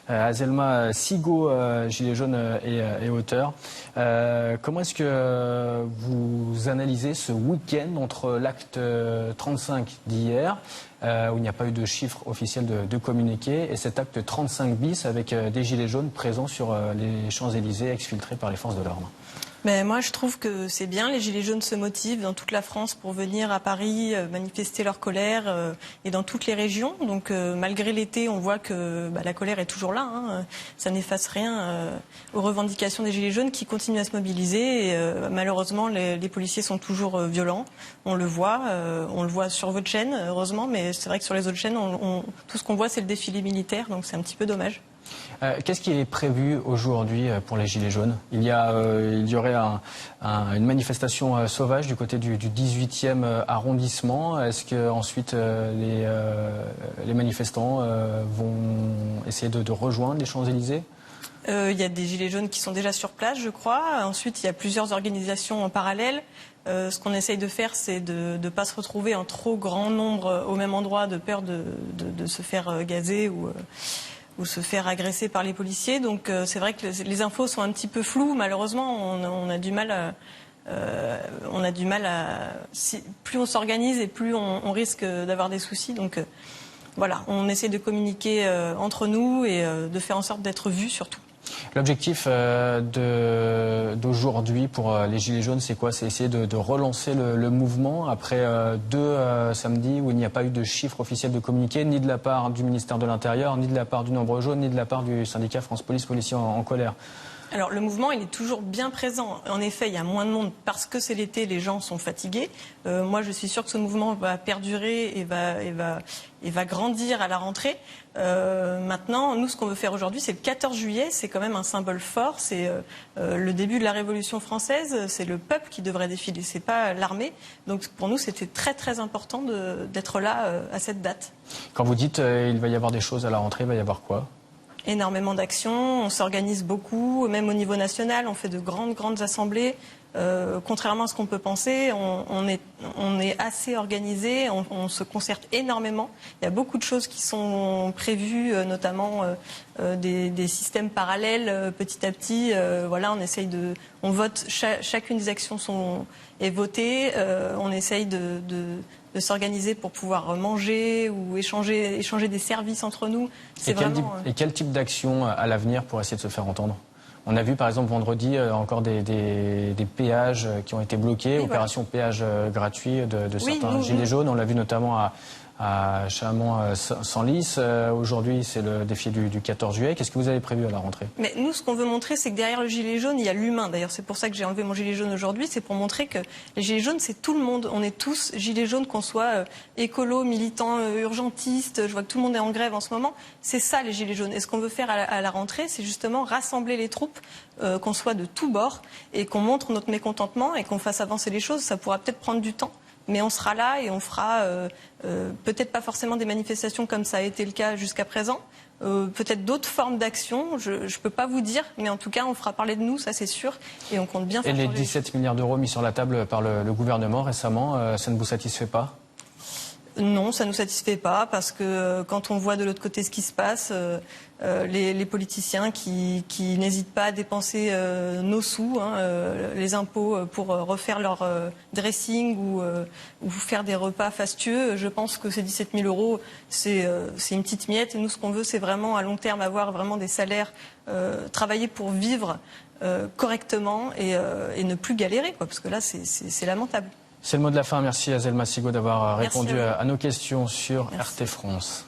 Azelma Sigaud, gilet jaune et auteur. Comment est-ce que vous analysez ce week-end entre l'acte 35 d'hier, où il n'y a pas eu de chiffre officiel de communiqué, et cet acte 35 bis avec des gilets jaunes présents sur les Champs-Élysées, exfiltrés par les forces de l'ordre? Mais moi, je trouve que c'est bien. Les Gilets jaunes se motivent dans toute la France pour venir à Paris manifester leur colère et dans toutes les régions. Donc, malgré l'été, on voit que la colère est toujours là. Hein. Ça n'efface rien aux revendications des Gilets jaunes qui continuent à se mobiliser. Et, malheureusement, les policiers sont toujours violents. On le voit sur votre chaîne, heureusement. Mais c'est vrai que sur les autres chaînes, tout ce qu'on voit, c'est le défilé militaire. Donc, c'est un petit peu dommage. Qu'est-ce qui est prévu aujourd'hui pour les Gilets jaunes? Il y aurait une manifestation sauvage du côté du 18e arrondissement. Est-ce que ensuite les manifestants vont essayer de rejoindre les Champs-Élysées? Il y a des Gilets jaunes qui sont déjà sur place, je crois. Ensuite, il y a plusieurs organisations en parallèle. Ce qu'on essaye de faire, c'est de ne pas se retrouver en trop grand nombre au même endroit, de peur de se faire gazer ou se faire agresser par les policiers. Donc c'est vrai que les infos sont un petit peu floues. Malheureusement, on a du mal à plus on s'organise et plus on risque d'avoir des soucis. Donc voilà, on essaie de communiquer entre nous et de faire en sorte d'être vus surtout. L'objectif d'aujourd'hui pour les Gilets jaunes, c'est quoi? C'est essayer de relancer le mouvement après deux samedis où il n'y a pas eu de chiffre officiel de communiqué, ni de la part du ministère de l'Intérieur, ni de la part du Nombre jaune, ni de la part du syndicat France Police Policiers en colère. Alors le mouvement, il est toujours bien présent. En effet, il y a moins de monde parce que c'est l'été, les gens sont fatigués. Moi, je suis sûre que ce mouvement va perdurer et va grandir à la rentrée. Maintenant, nous, ce qu'on veut faire aujourd'hui, c'est le 14 juillet. C'est quand même un symbole fort. C'est le début de la Révolution française. C'est le peuple qui devrait défiler. C'est pas l'armée. Donc pour nous, c'était très très important d'être là à cette date. Quand vous dites il va y avoir des choses à la rentrée, il va y avoir quoi? Énormément d'actions, on s'organise beaucoup, même au niveau national, on fait de grandes assemblées. Contrairement à ce qu'on peut penser, on est assez organisé, on se concerte énormément. Il y a beaucoup de choses qui sont prévues, notamment des systèmes parallèles petit à petit. Voilà, on vote, chacune des actions est votée. On essaye de s'organiser pour pouvoir manger ou échanger des services entre nous. Et quel type d'action à l'avenir pour essayer de se faire entendre? On a vu par exemple vendredi encore des péages qui ont été bloqués, opération péage gratuit de certains gilets jaunes. On l'a vu notamment à Chalamont-Senlis. Aujourd'hui, c'est le défi du 14 juillet. Qu'est-ce que vous avez prévu à la rentrée? Mais nous, ce qu'on veut montrer, c'est que derrière le gilet jaune, il y a l'humain. D'ailleurs, c'est pour ça que j'ai enlevé mon gilet jaune aujourd'hui. C'est pour montrer que les gilets jaunes, c'est tout le monde. On est tous gilets jaunes, qu'on soit écolo, militants, urgentistes. Je vois que tout le monde est en grève en ce moment. C'est ça, les gilets jaunes. Et ce qu'on veut faire à la rentrée, c'est justement rassembler les troupes, qu'on soit de tous bords, et qu'on montre notre mécontentement et qu'on fasse avancer les choses. Ça pourra peut-être prendre du temps. Mais on sera là et on fera peut-être pas forcément des manifestations comme ça a été le cas jusqu'à présent, peut-être d'autres formes d'action, je ne peux pas vous dire, mais en tout cas on fera parler de nous, ça c'est sûr, et on compte bien faire changer. Et les 17 milliards d'euros mis sur la table par le gouvernement récemment, ça ne vous satisfait pas? Non, ça ne nous satisfait pas parce que quand on voit de l'autre côté ce qui se passe, les politiciens qui n'hésitent pas à dépenser nos sous, les impôts pour refaire leur dressing ou faire des repas fastueux, je pense que ces 17 000 euros, c'est une petite miette. Et nous, ce qu'on veut, c'est vraiment à long terme avoir vraiment des salaires, travailler pour vivre correctement et ne plus galérer, quoi, parce que là, c'est lamentable. C'est le mot de la fin. Merci Azelma Sigaud d'avoir répondu à nos questions sur RT France.